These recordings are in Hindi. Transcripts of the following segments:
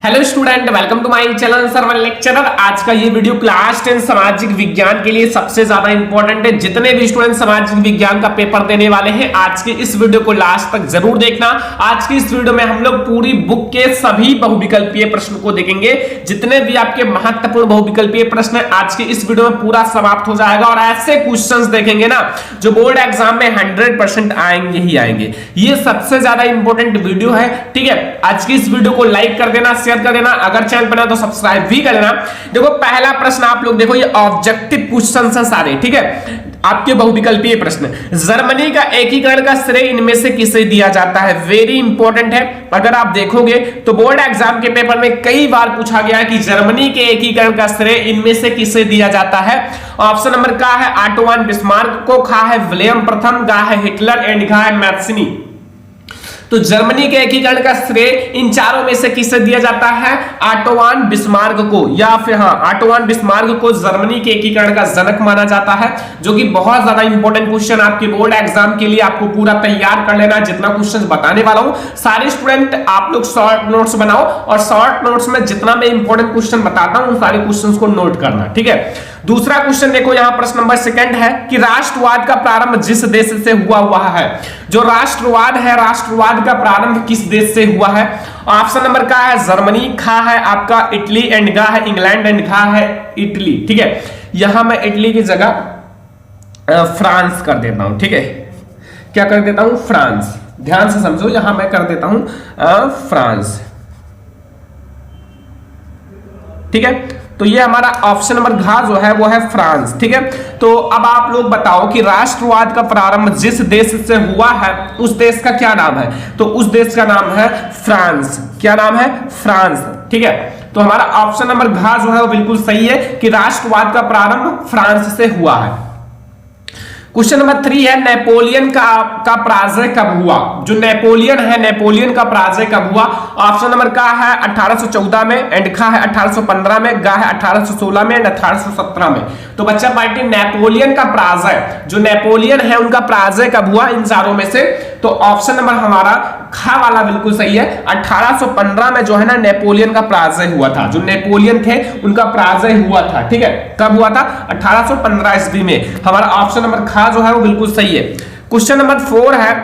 Hello student, welcome to my channel Sarvan lecturer. आज का ये वीडियो क्लास 10 सामाजिक विज्ञान के लिए सबसे ज्यादा इंपॉर्टेंट है। जितने भी स्टूडेंट सामाजिक विज्ञान का पेपर देने वाले हैं, आज के इस वीडियो को लास्ट तक जरूर देखना। आज की इस वीडियो में हम लोग पूरी बुक के सभी बहुविकल्पीय प्रश्न को देखेंगे। जितने भी आपके महत्वपूर्ण बहुविकल्पीय प्रश्न है, आज के इस वीडियो में पूरा समाप्त हो जाएगा और ऐसे क्वेश्चंस देखेंगे ना जो बोर्ड एग्जाम में 100% आएंगे ही आएंगे। ये सबसे ज्यादा इंपॉर्टेंट वीडियो है, ठीक है। आज की इस वीडियो को लाइक कर देना, शेयर कर देना, अगर चैनल पर ना तो सब्सक्राइब भी कर लेना। देखो पहला प्रश्न आप लोग देखो, ये ऑब्जेक्टिव क्वेश्चन है सारे, ठीक है, आपके बहुविकल्पीय प्रश्न। जर्मनी का एकीकरण का श्रेय इनमें से किसे दिया जाता है? वेरी इंपॉर्टेंट है। अगर आप देखोगे तो बोर्ड एग्जाम के पेपर में कई बार पूछा गया है कि जर्मनी के एकीकरण का श्रेय इनमें से किसे दिया जाता है। ऑप्शन नंबर का है ऑटो वन बिस्मार्क को, खा है विलियम प्रथम, गा है हिटलर एंड घा है मैत्सनी। तो जर्मनी के एकीकरण का श्रेय इन चारों में से किसे दिया जाता है? ऑटो वन बिस्मार्क को, या फिर ऑटो वन बिस्मार्क को जर्मनी के एकीकरण का जनक माना जाता है, जो कि बहुत ज्यादा इंपॉर्टेंट क्वेश्चन आपके बोर्ड एग्जाम के लिए। आपको पूरा तैयार कर लेना। जितना क्वेश्चन बताने वाला हूं सारे स्टूडेंट आप लोग शॉर्ट नोट्स बनाओ और शॉर्ट नोट्स में जितना मैं इंपॉर्टेंट क्वेश्चन बताता हूं उन सारे क्वेश्चंस को नोट करना, ठीक है। दूसरा क्वेश्चन देखो, यहां प्रश्न नंबर सेकंड है कि राष्ट्रवाद का प्रारंभ जिस देश से हुआ है। जो राष्ट्रवाद है, राष्ट्रवाद का प्रारंभ किस देश से हुआ है? ऑप्शन नंबर का है जर्मनी, खा है आपका इटली एंड गा है इंग्लैंड एंड घा है इटली, ठीक है। यहां मैं इटली की जगह फ्रांस कर देता हूं, ठीक है। क्या कर देता हूं? फ्रांस। ध्यान से समझो, यहां मैं कर देता हूं फ्रांस, ठीक है। तो ये हमारा ऑप्शन नंबर घा जो है वो है फ्रांस, ठीक है। तो अब आप लोग बताओ कि राष्ट्रवाद का प्रारंभ जिस देश से हुआ है उस देश का क्या नाम है? तो उस देश का नाम है फ्रांस। क्या नाम है? फ्रांस, ठीक है। तो हमारा ऑप्शन नंबर घा जो है वो बिल्कुल सही है कि राष्ट्रवाद का प्रारंभ फ्रांस से हुआ है। क्वेश्चन नंबर 3 है नेपोलियन का पराजय कब हुआ? जो नेपोलियन है, नेपोलियन का पराजय कब हुआ? ऑप्शन नंबर का है 1814 में एंड खा है 1815 में, गा है 1816 में एंड 1817 में। तो बच्चा पार्टी नेपोलियन का पराजय, जो नेपोलियन है उनका पराजय कब हुआ इन चारों में से? तो ऑप्शन नंबर हमारा खा वाला बिल्कुल सही है। 1815 में जो है ना नेपोलियन का पराजय हुआ था। जो नेपोलियन थे उनका पराजय हुआ था, ठीक है। कब हुआ था? 1815 ईस्वी में। हमारा ऑप्शन नंबर खा जो है वो बिल्कुल सही है। क्वेश्चन नंबर 4 है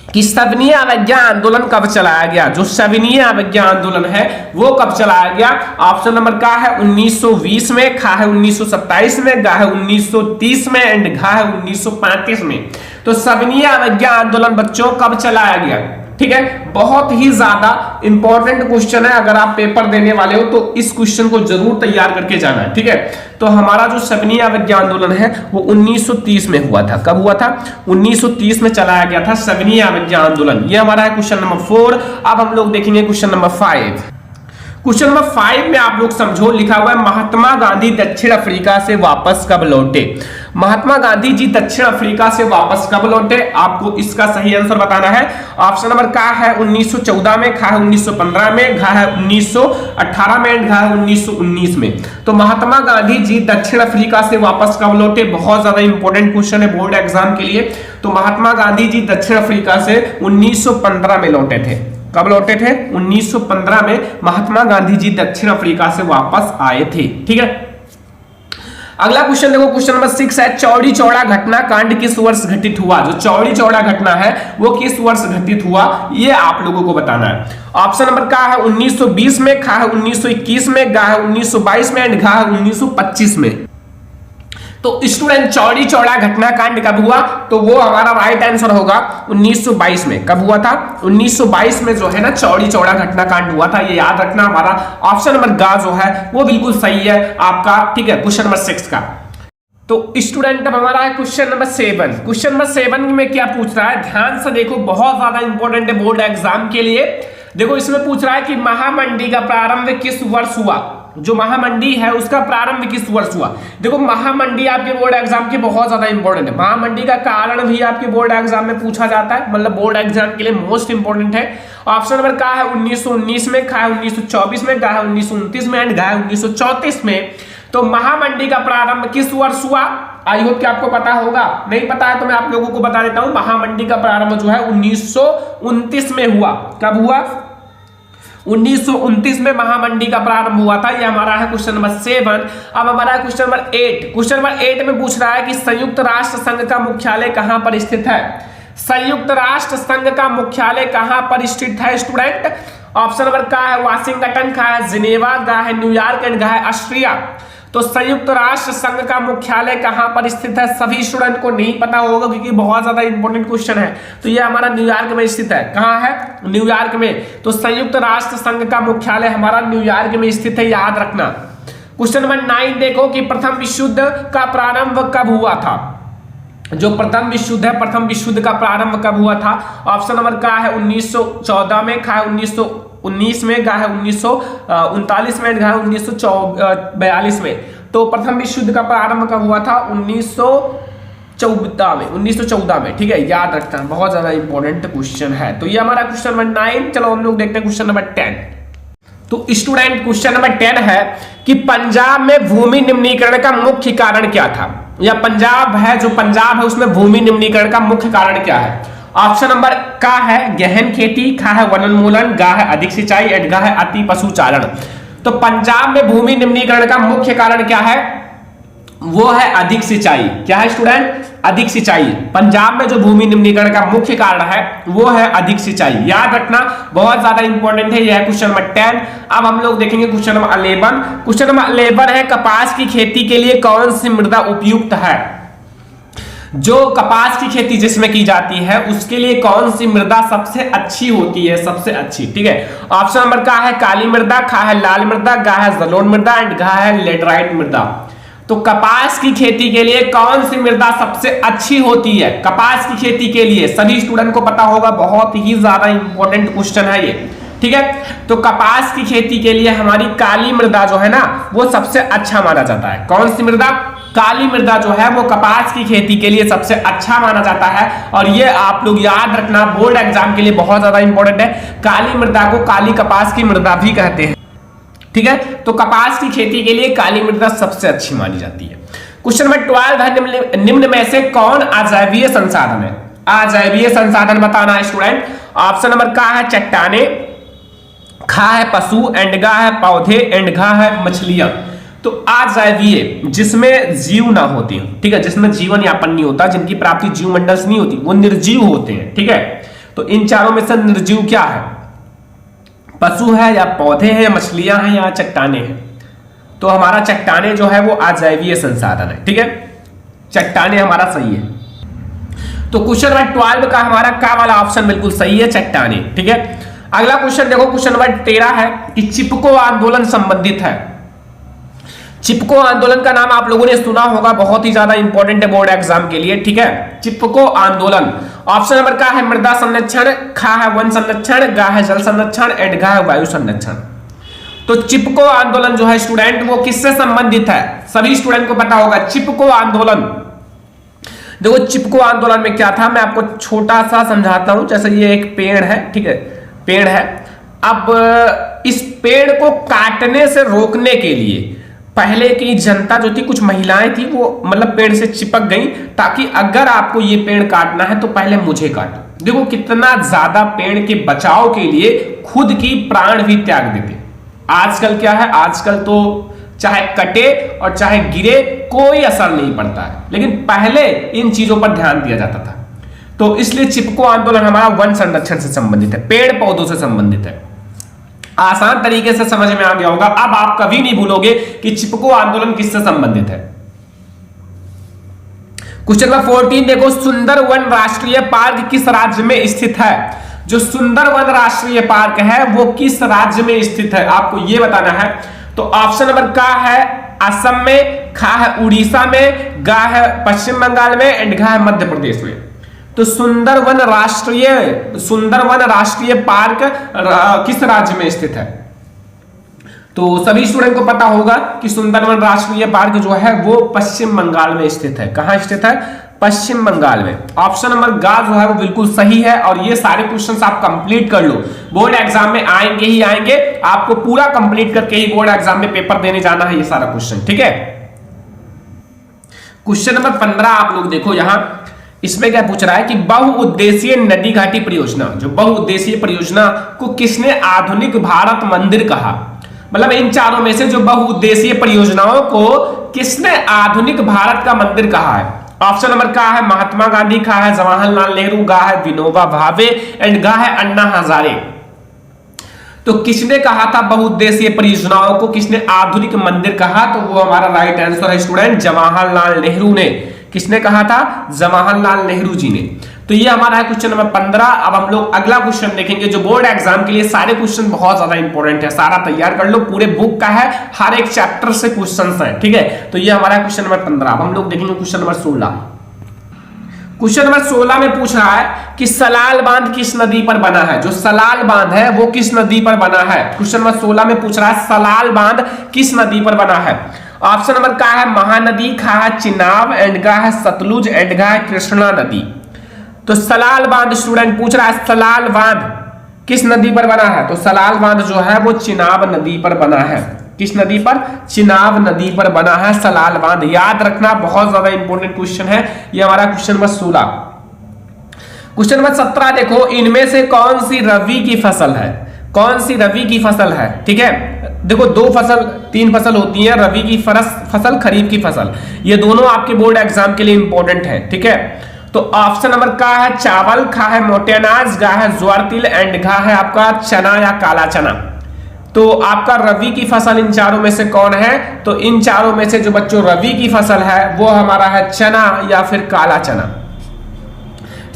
कि सविनय अवज्ञा आंदोलन कब चलाया गया? जो सविनय अवज्ञा आंदोलन है वो कब चलाया गया? ऑप्शन नंबर का है 1920 में, खा है 1927 में, गा है 1930 में एंड घा है 1935 में। तो सविनय अवज्ञा आंदोलन बच्चों कब चलाया गया? ठीक है, बहुत ही ज्यादा इंपॉर्टेंट क्वेश्चन है। अगर आप पेपर देने वाले हो तो इस क्वेश्चन को जरूर तैयार करके जाना है, ठीक है। तो हमारा जो सविनय अवज्ञा आंदोलन है वो 1930 में हुआ था। कब हुआ था? 1930 में चलाया गया था सविनय अवज्ञा आंदोलन। ये हमारा है क्वेश्चन नंबर 4। अब हम लोग देखेंगे क्वेश्चन नंबर 5। क्वेश्चन नंबर 5 में आप लोग समझो, लिखा हुआ है महात्मा गांधी दक्षिण अफ्रीका से वापस कब लौटे? महात्मा गांधी जी दक्षिण अफ्रीका से वापस कब लौटे? आपको इसका सही आंसर बताना है। ऑप्शन नंबर का है 1914 में, खा है 1915 में, घा है 1918 में एंड घा है 1919 में। तो महात्मा गांधी जी दक्षिण अफ्रीका से वापस कब लौटे? बहुत ज्यादा इंपॉर्टेंट क्वेश्चन है बोर्ड एग्जाम के लिए। तो महात्मा गांधी जी दक्षिण अफ्रीका से 1915 में लौटे थे। कब लौटे थे? 1915 में महात्मा गांधी जी दक्षिण अफ्रीका से वापस आए थे, ठीक है। अगला क्वेश्चन देखो, क्वेश्चन नंबर 6 है चौड़ी चौड़ा घटनाकांड किस वर्ष घटित हुआ? जो चौड़ी चौड़ा घटना है वो किस वर्ष घटित हुआ, ये आप लोगों को बताना है। ऑप्शन नंबर का है 1920 में, खा है 1921 में, गा है 1922 में एंड घा है 1925 में। तो स्टूडेंट चौड़ी चौड़ा घटनाकांड कब हुआ? तो वो हमारा राइट आंसर होगा 1922 में। कब हुआ था? 1922 में जो है ना चौड़ी चौड़ा घटनाकांड हुआ था। ये याद रखना। हमारा ऑप्शन नंबर गा जो है वो बिल्कुल सही है आपका, ठीक है, क्वेश्चन नंबर 6 का। तो स्टूडेंट अब हमारा है क्वेश्चन नंबर 7। क्वेश्चन नंबर 7 में क्या पूछ रहा है? ध्यान से देखो, बहुत ज्यादा इंपॉर्टेंट है बोर्ड एग्जाम के लिए। देखो इसमें पूछ रहा है कि महामंडी का प्रारंभ किस वर्ष हुआ? जो महामंडी है उसका प्रारंभ किस वर्ष हुआ? देखो महामंडी आपके बोर्ड एग्जाम के बहुत ज्यादा इंपॉर्टेंट है। महामंडी का कारण भी आपके बोर्ड एग्जाम में पूछा जाता है, मतलब बोर्ड एग्जाम के लिए मोस्ट इंपॉर्टेंट है। ऑप्शन नंबर का है 1919 में, खा है 1924 में, गा है 1929 में एंड गा है 1934 में। तो महामंडी का प्रारंभ किस वर्ष हुआ? आई होप कि आपको पता होगा। नहीं पता है तो मैं आप लोगों को बता देता हूं। महामंडी का प्रारंभ जो है 1929 में हुआ। कब हुआ? 1929 में महामंडी का प्रारंभ हुआ था। ये हमारा है क्वेश्चन नंबर 7। अब हमारा है क्वेश्चन नंबर 8। क्वेश्चन नंबर 8 में पूछ रहा है कि संयुक्त राष्ट्र संघ का मुख्यालय कहां पर स्थित है। संयुक्त राष्ट्र संघ का मुख्यालय कहां पर स्थित है स्टूडेंट। ऑप्शन नंबर का है वाशिंगटन, का है जिनेवा, का है न्यूयॉर्क एंड का है ऑस्ट्रिया। तो संयुक्त राष्ट्र संघ का मुख्यालय कहां पर स्थित है, सभी स्टूडेंट को नहीं पता होगा क्योंकि बहुत ज्यादा इंपॉर्टेंट क्वेश्चन है। तो ये हमारा न्यूयॉर्क में स्थित है। कहां है, न्यूयॉर्क में। तो संयुक्त राष्ट्र संघ का मुख्यालय हमारा न्यूयॉर्क में स्थित है, याद रखना। क्वेश्चन नंबर 9 देखो कि प्रथम विश्व युद्ध का प्रारंभ कब हुआ था। जो प्रथम विश्व युद्ध है, प्रथम विश्व युद्ध का प्रारंभ कब हुआ था। ऑप्शन नंबर का है 1914 में, का है 1919 में, का है 1939 में, का है 1942 में। तो प्रथम विश्व युद्ध का प्रारंभ कब हुआ था, 1914 में। ठीक है, याद रखना, बहुत ज्यादा इंपॉर्टेंट क्वेश्चन है। तो ये हमारा क्वेश्चन नंबर 9। चलो हम लोग देखते हैं क्वेश्चन नंबर 10। तो स्टूडेंट क्वेश्चन नंबर 10 है कि पंजाब में भूमि निम्नीकरण का मुख्य कारण क्या था। या पंजाब है, जो पंजाब है उसमें भूमि निम्नीकरण का मुख्य कारण क्या है। ऑप्शन नंबर का है गहन खेती, का है वनोन्मूलन, गा है अधिक सिंचाई एंड गा है अति पशुचारण। तो पंजाब में भूमि निम्नीकरण का मुख्य कारण क्या है, वो है अधिक सिंचाई। क्या है स्टूडेंट, अधिक सिंचाई। पंजाब में जो भूमि निम्नीकरण का मुख्य कारण है वो है अधिक सिंचाई, याद रखना, बहुत ज्यादा इंपॉर्टेंट है। यह है क्वेश्चन नंबर 10। अब हम लोग देखेंगे क्वेश्चन नंबर 11। क्वेश्चन नंबर 11 है कपास की खेती के लिए कौन सी मृदा उपयुक्त है। जो कपास की खेती जिसमें की जाती है उसके लिए कौन सी मृदा सबसे अच्छी होती है, सबसे अच्छी। ठीक है, ऑप्शन नंबर का है काली मृदा, का है लाल मृदा, गा है जलोढ़ मृदा एंड गा है लेटराइट मृदा। तो कपास की खेती के लिए कौन सी मृदा सबसे अच्छी होती है। कपास की खेती के लिए सभी स्टूडेंट को पता होगा, बहुत ही ज्यादा इंपॉर्टेंट क्वेश्चन है ये। ठीक है, तो कपास की खेती के लिए हमारी काली मृदा जो है ना वो सबसे अच्छा माना जाता है। कौन सी मृदा, काली मृदा जो है वो कपास की खेती के लिए सबसे अच्छा माना जाता है। और ये आप लोग याद रखना, बोर्ड एग्जाम के लिए बहुत ज्यादा इंपॉर्टेंट है। काली मृदा को काली कपास की मृदा भी कहते हैं। ठीक है, तो कपास की खेती के लिए काली मृदा सबसे अच्छी मानी जाती है। क्वेश्चन नंबर 12 है निम्न में से कौन अजैवीय संसाधन है। अजैवीय संसाधन बताना है स्टूडेंट। ऑप्शन नंबर का है चट्टाने, खा है पशु एंड गा है पौधे एंड घा है मछलियां। तो अजैवीय जिसमें जीव ना होते हैं, ठीक है, जिसमें जीवन यापन नहीं होता, जिनकी प्राप्ति जीव मंडल से नहीं होती, वो निर्जीव होते हैं। ठीक है, तो इन चारों में से निर्जीव क्या है, पशु है या पौधे हैं या मछलियां हैं या चट्टाने हैं। तो हमारा चट्टाने जो है वो अजैवीय संसाधन है। ठीक है, चट्टाने हमारा सही है। तो क्वेश्चन नंबर 12 का हमारा का वाला ऑप्शन बिल्कुल सही है, चट्टाने। ठीक है, अगला क्वेश्चन देखो, क्वेश्चन नंबर 13 है कि चिपको आंदोलन संबंधित है। चिपको आंदोलन का नाम आप लोगों ने सुना होगा, बहुत ही ज्यादा इंपॉर्टेंट है बोर्ड एग्जाम के लिए। ठीक है, चिपको आंदोलन। ऑप्शन नंबर का है मृदा संरक्षण, खा है वन संरक्षण, गा है जल संरक्षण एंड घा है वायु संरक्षण। तो चिपको आंदोलन जो है स्टूडेंट वो किससे संबंधित है, सभी स्टूडेंट को पता होगा। चिपको आंदोलन, देखो चिपको आंदोलन में क्या था, मैं आपको छोटा सा समझाता हूं। जैसे ये एक पेड़ है, ठीक है, पेड़ है। अब इस पेड़ को काटने से रोकने के लिए पहले की जनता जो थी, कुछ महिलाएं थी, वो मतलब पेड़ से चिपक गई ताकि अगर आपको ये पेड़ काटना है तो पहले मुझे काटो। देखो कितना ज्यादा पेड़ के बचाव के लिए खुद की प्राण भी त्याग देते। आजकल क्या है, आजकल तो चाहे कटे और चाहे गिरे कोई असर नहीं पड़ता है, लेकिन पहले इन चीजों पर ध्यान दिया जाता था। तो इसलिए चिपको आंदोलन हमारा वन संरक्षण से संबंधित है, पेड़ पौधों से संबंधित है। आसान तरीके से समझ में आ गया होगा। अब आप कभी नहीं भूलोगे कि चिपको आंदोलन किससे संबंधित है। क्वेश्चन नंबर 14 देखो, सुंदरवन राष्ट्रीय पार्क किस राज्य में स्थित है। जो सुंदरवन राष्ट्रीय पार्क है वो किस राज्य में स्थित है, आपको यह बताना है। तो ऑप्शन नंबर का है असम में, खा है उड़ीसा में, गा है पश्चिम बंगाल में एंड घा है मध्य प्रदेश में। तो सुंदरवन राष्ट्रीय पार्क किस राज्य में स्थित है। तो सभी स्टूडेंट को पता होगा कि सुंदरवन राष्ट्रीय पार्क जो है वो पश्चिम बंगाल में स्थित है। कहां स्थित है, पश्चिम बंगाल में। ऑप्शन नंबर गा जो है वो बिल्कुल सही है। और ये सारे क्वेश्चंस आप कंप्लीट कर लो, बोर्ड एग्जाम में आएंगे ही आएंगे, आपको पूरा कंप्लीट करके ही बोर्ड एग्जाम में पेपर देने जाना है ये सारा क्वेश्चन। ठीक है, क्वेश्चन नंबर 15 आप लोग देखो, यहां इसमें क्या पूछ रहा है कि बहुउद्देशीय नदी घाटी परियोजना, जो बहुउद्देशीय परियोजना को किसने आधुनिक भारत मंदिर कहा? मतलब इन चारों में से जो बहुउद्देशीय परियोजनाओं को किसने आधुनिक भारत का मंदिर कहा है? ऑप्शन नंबर का है महात्मा गांधी, का है जवाहरलाल नेहरू, गा है विनोबा भावे एंड गा है अन्ना हजारे। तो किसने कहा था बहुउद्देशीय परियोजनाओं को किसने आधुनिक मंदिर कहा? तो वो हमारा राइट आंसर है स्टूडेंट जवाहरलाल नेहरू ने। किसने कहा था? जवाहरलाल नेहरू जी ने। तो ये हमारा है क्वेश्चन नंबर 15। अब हम लोग अगला क्वेश्चन देखेंगे जो बोर्ड एग्जाम के लिए सारे क्वेश्चन बहुत ज्यादा इंपॉर्टेंट है, सारा तैयार कर लो, पूरे बुक का है, हर एक चैप्टर से क्वेश्चंस हैं, ठीक है। तो ये हमारा क्वेश्चन नंबर 15। अब हम लोग देखेंगे क्वेश्चन नंबर 16। क्वेश्चन नंबर 16 में पूछ रहा है कि सलाल बांध किस नदी पर बना है? जो सलाल बांध है वो किस नदी पर बना है? क्वेश्चन नंबर 16 में पूछ रहा है सलाल बांध किस नदी पर बना है? ऑप्शन नंबर का है महानदी, खा है चिनाब एंड गा है सतलुज एंड गा है कृष्णा नदी। तो सलाल बांध स्टूडेंट पूछ रहा है सलाल बांध किस नदी पर बना है? तो सलाल बांध जो है वो चिनाब नदी पर बना है। किस नदी पर? चिनाब नदी पर बना है सलाल बांध। याद रखना, बहुत ज्यादा इंपॉर्टेंट क्वेश्चन है ये हमारा क्वेश्चन नंबर 16। क्वेश्चन नंबर 17 देखो, इनमें से कौन सी रबी की फसल है? कौन सी रबी की फसल है? ठीक है, देखो तीन फसल होती है, रबी की फसल, खरीफ की फसल। ये दोनों आपके बोर्ड एग्जाम के लिए इंपॉर्टेंट है, ठीक है। तो ऑप्शन नंबर का है चावल, खा है मोटे अनाज, गा है ज्वार तिल एंड घा है आपका चना या काला चना। तो आपका रबी की फसल इन चारों में से कौन है? तो इन चारों में से जो बच्चों रबी की फसल है वो हमारा है चना या फिर काला चना।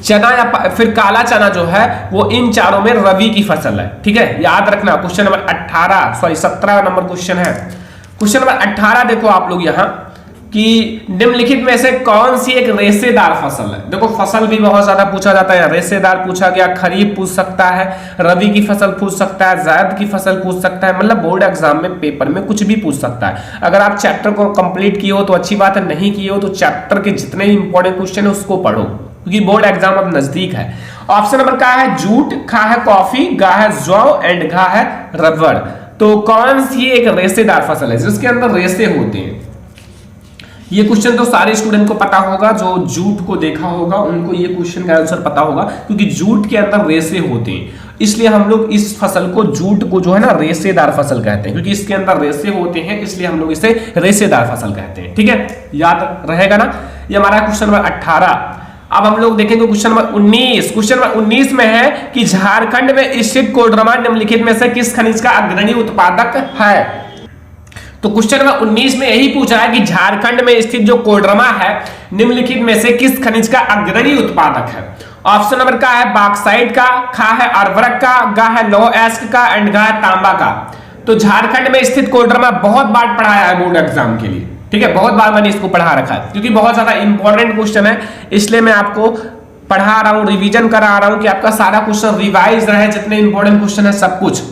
चना या फिर काला चना जो है वो इन चारों में रबी की फसल है, ठीक है। याद रखना, क्वेश्चन नंबर 17 नंबर क्वेश्चन है। क्वेश्चन नंबर 18 देखो आप लोग यहाँ कि निम्नलिखित में से कौन सी एक रेशेदार फसल है? देखो फसल भी बहुत ज्यादा पूछा जाता है, रेशेदार पूछा गया, खरीफ पूछ सकता है, रबी की फसल पूछ सकता है, जायद की फसल पूछ सकता है, मतलब बोर्ड एग्जाम में पेपर में कुछ भी पूछ सकता है। अगर आप चैप्टर को कंप्लीट किए हो तो अच्छी बात है, नहीं किए हो तो चैप्टर के जितने इंपॉर्टेंट क्वेश्चन है उसको पढ़ो, क्योंकि बोर्ड एग्जाम अब नजदीक है। ऑप्शन नंबर का है जूट, खा है कॉफी, गा है जौ एंड घा है रबड़। तो कौन सी एक रेशेदार फसल है जिसके अंदर रेशे होते हैं? ये क्वेश्चन तो सारे स्टूडेंट को पता होगा, जो जूट को देखा होगा उनको ये क्वेश्चन का आंसर पता होगा, क्योंकि जूट के अंदर रेशे होते हैं, इसलिए हम लोग इस फसल को, जूट को जो है ना रेशेदार फसल कहते हैं, क्योंकि इसके अंदर रेशे होते हैं, इसलिए हम लोग इसे रेशेदार फसल कहते हैं, ठीक है। याद रहेगा ना। ये हमारा क्वेश्चन नंबर 18। अब हम लोग देखेंगे क्वेश्चन नंबर 19। क्वेश्चन नंबर 19 में है कि झारखंड में स्थित कोडरमा निम्नलिखित में से किस खनिज का अग्रणी उत्पादक है? तो क्वेश्चन नंबर 19 में यही पूछा है कि झारखंड में स्थित जो कोडरमा है निम्नलिखित में से किस खनिज का अग्रणी उत्पादक है? ऑप्शन नंबर का है बॉक्साइट का, खा है अर्वरक का, गा है लौह अयस्क का एंड गा है तांबा का। तो झारखंड में स्थित कोडरमा बहुत बार पढ़ाया है बोर्ड एग्जाम के लिए, ठीक है, बहुत बार मैंने इसको पढ़ा रखा है, क्योंकि बहुत ज्यादा इंपॉर्टेंट क्वेश्चन है, इसलिए मैं आपको पढ़ा रहा हूं, रिवीजन करा रहा हूं कि आपका सारा क्वेश्चन रिवाइज रहे, जितने इंपॉर्टेंट क्वेश्चन है सब कुछ।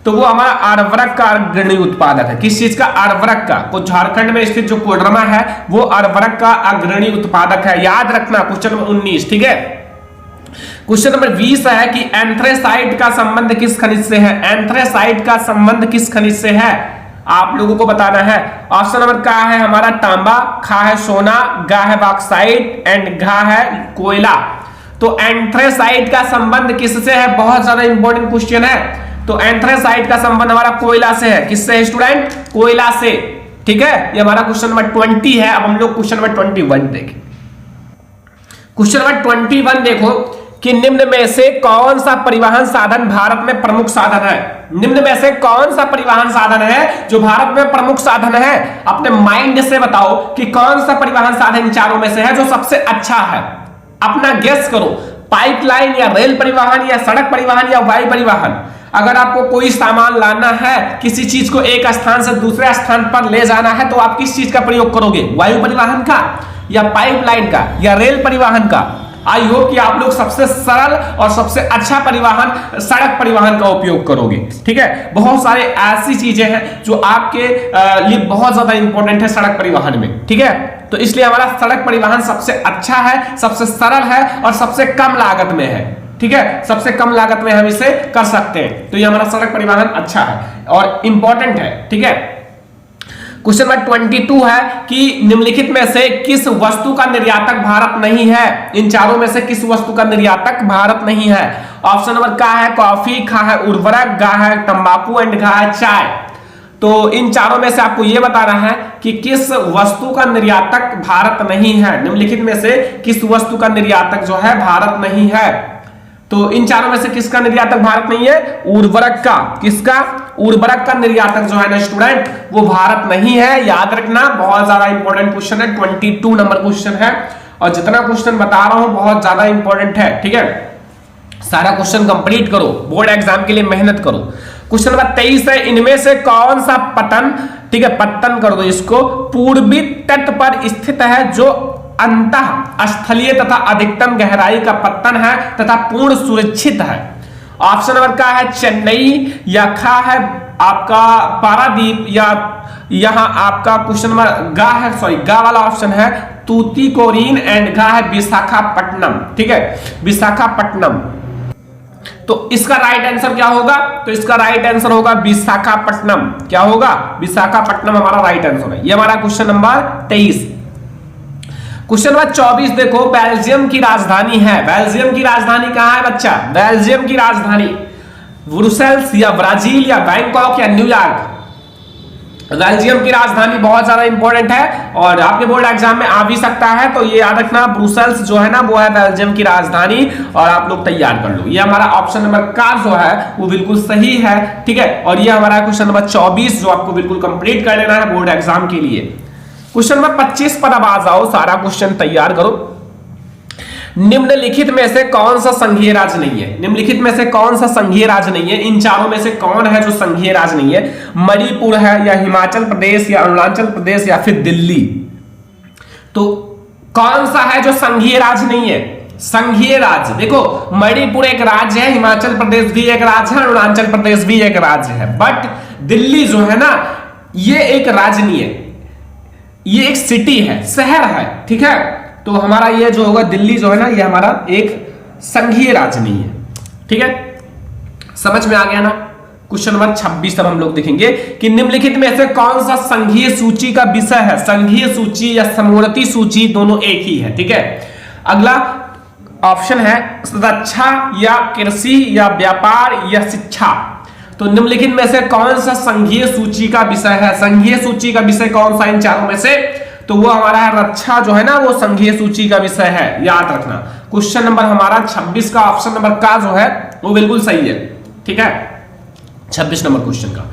तो वो हमारा अर्वरक का अग्रणी उत्पादक है। किस चीज का? अर्वरक का। तो झारखंड में स्थित जो कोडरमा है वो अर्वरक का अग्रणी उत्पादक है। याद रखना क्वेश्चन नंबर 19, ठीक है। क्वेश्चन नंबर 20 है कि एंथ्रेसाइट का संबंध किस खनिज से है? एंथ्रेसाइट का संबंध किस खनिज से है आप लोगों को बताना है। ऑप्शन नंबर का है हमारा तांबा, खा है सोना, गा है बॉक्साइट एंड घा है कोयला। तो एंथ्रेसाइट का संबंध किससे है? बहुत ज्यादा इंपॉर्टेंट क्वेश्चन है। तो एंथ्रेसाइट का संबंध हमारा कोयला से है। किससे है स्टूडेंट? कोयला से, ठीक है। ये हमारा क्वेश्चन नंबर 20 है। अब हम लोग क्वेश्चन नंबर 21 देखें। क्वेश्चन नंबर 21 देखो कि निम्न में से कौन सा परिवहन साधन भारत में प्रमुख साधन है? निम्न में से कौन सा परिवहन साधन है जो भारत में प्रमुख साधन है? अपने माइंड से बताओ कि कौन सा परिवहन साधन इन चारों में से है जो सबसे अच्छा है। अपना गेस करो, पाइपलाइन या रेल परिवहन या सड़क परिवहन या वायु परिवहन। अगर आपको कोई सामान लाना है, किसी चीज को एक स्थान से दूसरे स्थान पर ले जाना है, तो आप किस चीज का प्रयोग करोगे? वायु परिवहन का या पाइपलाइन का या रेल परिवहन का? आई होप कि आप लोग सबसे सरल और सबसे अच्छा परिवहन सड़क परिवहन का उपयोग करोगे, ठीक है। बहुत सारे ऐसी चीजें हैं जो आपके लिए बहुत ज्यादा इंपॉर्टेंट है सड़क परिवहन में, ठीक है। तो इसलिए हमारा सड़क परिवहन सबसे अच्छा है, सबसे सरल है और सबसे कम लागत में है, ठीक है। सबसे कम लागत में हम इसे कर सकते हैं। तो ये हमारा सड़क परिवहन अच्छा है और इंपॉर्टेंट है, ठीक है। क्वेश्चन नंबर 22 है कि निम्नलिखित में से किस वस्तु का निर्यातक भारत नहीं है? इन चारों में से किस वस्तु का निर्यातक भारत नहीं है? ऑप्शन नंबर का है कॉफी, खा है उर्वरक, गा है तंबाकू एंड घा है चाय। तो इन चारों में से आपको यह बताना है कि किस वस्तु का निर्यातक भारत नहीं है। निम्नलिखित में से किस वस्तु का निर्यातक जो है भारत नहीं है? तो इन चारों में से किसका निर्यातक भारत नहीं है? उर्वरक का। किसका? उर्वरक का निर्यातक जो है ना स्टूडेंट वो भारत नहीं है। याद रखना, बहुत ज्यादा इंपॉर्टेंट क्वेश्चन है, 22 नंबर क्वेश्चन है और जितना क्वेश्चन बता रहा हूं बहुत ज्यादा इंपॉर्टेंट है। ठीक है, सारा क्वेश्चन कंप्लीट करो, बोर्ड एग्जाम के लिए मेहनत करो। क्वेश्चन नंबर 23 है, इनमें से कौन सा पतन, ठीक है पत्तन कर दो इसको, पूर्वी तट पर स्थित है जो अंतः स्थलीय तथा अधिकतम गहराई का पत्तन है तथा पूर्ण सुरक्षित है? ऑप्शन नंबर का है चेन्नई, या खा है आपका पारादीप, या यहां आपका क्वेश्चन नंबर गा है, सॉरी गा वाला ऑप्शन है तूतीकोरिन एंड घा है विशाखापट्टनम। ठीक है, विशाखापट्टनम। तो इसका राइट आंसर क्या होगा? तो इसका राइट आंसर होगा विशाखापट्टनम। क्या होगा? विशाखापट्टनम हमारा राइट आंसर है। ये हमारा क्वेश्चन नंबर 23। क्वेश्चन नंबर 24 देखो, बेल्जियम की राजधानी है। बेल्जियम की राजधानी कहां है बच्चा? बेल्जियम की राजधानी ब्रुसेल्स या ब्राजील या बैंकॉक या न्यूयॉर्क? बेल्जियम की राजधानी बहुत ज्यादा इंपॉर्टेंट है और आपके बोर्ड एग्जाम में आ भी सकता है, तो ये याद रखना ब्रुसेल्स जो है ना वो है बेल्जियम की राजधानी और आप लोग तैयार कर लो। ये हमारा ऑप्शन नंबर का जो है वो बिल्कुल सही है। ठीक है, और ये हमारा क्वेश्चन नंबर 24 जो आपको बिल्कुल कंप्लीट कर लेना है बोर्ड एग्जाम के लिए। क्वेश्चन नंबर 25 पर अब आ जाओ, सारा क्वेश्चन तैयार करो। निम्नलिखित में से कौन सा संघीय राज्य नहीं है? निम्नलिखित में से कौन सा संघीय राज्य नहीं है? इन चारों में से कौन है जो संघीय राज्य नहीं है? मणिपुर है या हिमाचल प्रदेश या अरुणाचल प्रदेश या फिर दिल्ली? तो कौन सा है जो संघीय राज्य नहीं है? संघीय राज्य देखो, मणिपुर एक राज्य है, हिमाचल प्रदेश भी एक राज्य है, अरुणाचल प्रदेश भी एक राज्य है, बट दिल्ली जो है ना ये एक राज्य नहीं है, ये एक सिटी है, शहर है। ठीक है, तो हमारा ये जो होगा दिल्ली जो है ना ये हमारा एक संघीय राज्य नहीं है। ठीक है, समझ में आ गया ना? क्वेश्चन नंबर 26 अब हम लोग देखेंगे कि निम्नलिखित में से कौन सा संघीय सूची का विषय है? संघीय सूची या समवर्ती सूची दोनों एक ही है। ठीक है, अगला ऑप्शन है रक्षा या कृषि या व्यापार या शिक्षा। तो निम्नलिखित में से कौन सा संघीय सूची का विषय है? संघीय सूची का विषय कौन सा इन चारों में से? तो वो हमारा है रक्षा जो है ना वो संघीय सूची का विषय है, याद रखना। क्वेश्चन नंबर हमारा 26 का ऑप्शन नंबर का जो है वो बिल्कुल सही है। ठीक है, 26 नंबर क्वेश्चन का।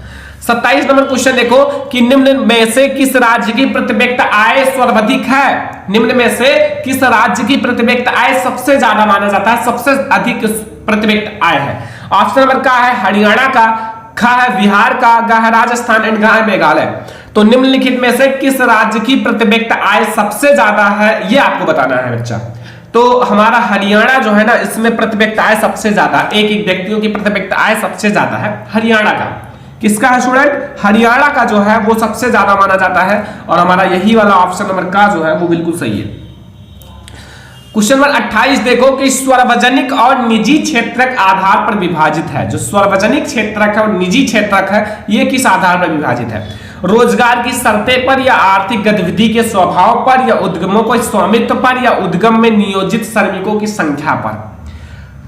27 नंबर क्वेश्चन देखो कि निम्न में से किस राज्य की प्रति आय सर्वाधिक है? निम्न में से किस राज्य की प्रति आय सबसे ज्यादा माना जाता है, सबसे अधिक प्रति आय है? ऑप्शन नंबर का है हरियाणा का, खा है बिहार का, गा है राजस्थान एंड घा है मेघालय। तो निम्नलिखित में से किस राज्य की प्रति आय सबसे ज्यादा है ये आपको बताना है बच्चा। तो हमारा हरियाणा जो है ना इसमें प्रति आय सबसे ज्यादा, एक व्यक्तियों की प्रति आय सबसे ज्यादा है हरियाणा का। किसका है स्टूडेंट? हरियाणा का जो है वो सबसे ज्यादा माना जाता है और हमारा यही वाला ऑप्शन नंबर का जो है वो बिल्कुल सही है। क्वेश्चन नंबर 28 देखो कि सार्वजनिक और निजी क्षेत्रक आधार पर विभाजित है। जो सार्वजनिक क्षेत्रक है और निजी क्षेत्रक है ये किस आधार पर विभाजित है? रोजगार की शर्तें पर या आर्थिक गतिविधि के स्वभाव पर या उद्यमों को स्वामित्व पर या उद्यम में नियोजित श्रमिकों की संख्या पर?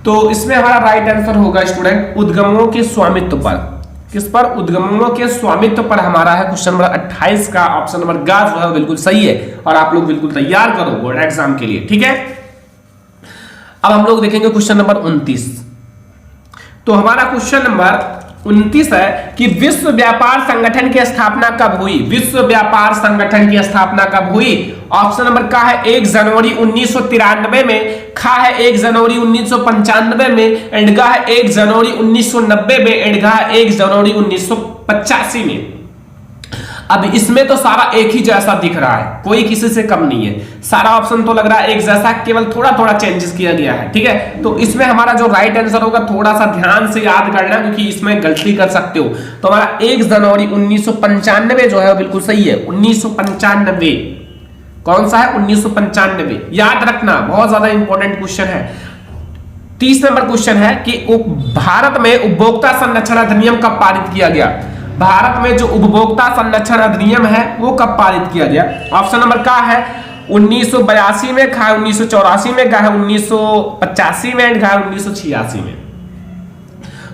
तो इसमें हमारा राइट आंसर होगा स्टूडेंट उद्यमों के स्वामित्व पर। किस पर? उद्यमों के स्वामित्व पर हमारा है क्वेश्चन नंबर 28 का ऑप्शन नंबर गा जो है बिल्कुल सही है और आप लोग बिल्कुल तैयार करो बोर्ड एग्जाम के लिए। ठीक है, अब हम लोग देखेंगे क्वेश्चन नंबर 29। तो हमारा क्वेश्चन नंबर 29 है कि विश्व व्यापार संगठन की स्थापना कब हुई? विश्व व्यापार संगठन की स्थापना कब हुई? ऑप्शन नंबर का है 1 जनवरी 1993 में, खा है 1 जनवरी 1995 में एंड गा है 1 जनवरी 1990 में एंड गा है 1 जनवरी 1985 में। अब इसमें तो सारा एक ही जैसा दिख रहा है, कोई किसी से कम नहीं है, सारा ऑप्शन तो लग रहा है एक जैसा, केवल थोड़ा थोड़ा चेंजेस किया गया है। ठीक है, तो इसमें हमारा जो राइट आंसर होगा थोड़ा सा ध्यान से याद करना क्योंकि इसमें गलती कर सकते हो। तो हमारा 1 जनवरी 1995 जो है वो बिल्कुल सही है। 1995 कौन सा है? 1995 याद रखना, बहुत ज्यादा इंपॉर्टेंट क्वेश्चन है। 30 नंबर क्वेश्चन है कि भारत में उपभोक्ता संरक्षण अधिनियम कब पारित किया गया? भारत में जो उपभोक्ता संरक्षण अधिनियम है वो कब पारित किया गया? ऑप्शन नंबर का है 1982 में, कहा 1984 में, कहा 1985 में, कहा 1986 में।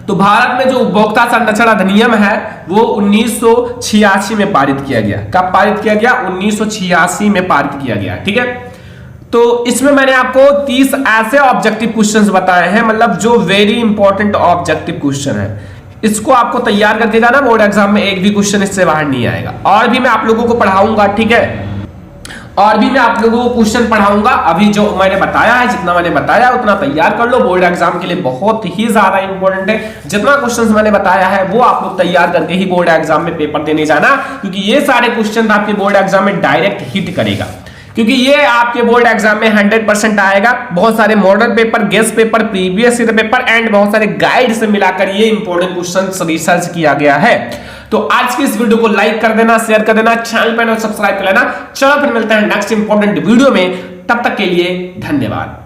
तो भारत में जो उपभोक्ता संरक्षण अधिनियम है वो 1986 में पारित किया गया। कब पारित किया गया? 1986 में पारित किया गया। ठीक है, तो इसमें मैंने आपको 30 ऐसे ऑब्जेक्टिव क्वेश्चंस बताए हैं, मतलब जो वेरी इंपॉर्टेंट ऑब्जेक्टिव क्वेश्चन है। इसको आपको तैयार करके जाना, बोर्ड एग्जाम में एक भी क्वेश्चन इससे बाहर नहीं आएगा। और भी मैं आप लोगों को पढ़ाऊंगा, ठीक है, और भी मैं आप लोगों को क्वेश्चन पढ़ाऊंगा। अभी जो मैंने बताया है, जितना मैंने बताया उतना तैयार कर लो, बोर्ड एग्जाम के लिए बहुत ही ज्यादा इंपॉर्टेंट है। जितना क्वेश्चंस मैंने बताया है वो आप लोग तैयार करके ही बोर्ड एग्जाम में पेपर देने जाना, क्योंकि ये सारे क्वेश्चन आपके बोर्ड एग्जाम में डायरेक्ट हिट करेगा, क्योंकि ये आपके बोर्ड एग्जाम में 100% आएगा। बहुत सारे model paper, guest paper, previous year paper and बहुत सारे गाइड से मिलाकर ये इंपॉर्टेंट क्वेश्चन रिसर्च किया गया है। तो आज की इस वीडियो को लाइक कर देना, शेयर कर देना, चैनल पर सब्सक्राइब कर लेना। चलो फिर मिलते हैं नेक्स्ट इंपॉर्टेंट वीडियो में, तब तक के लिए धन्यवाद।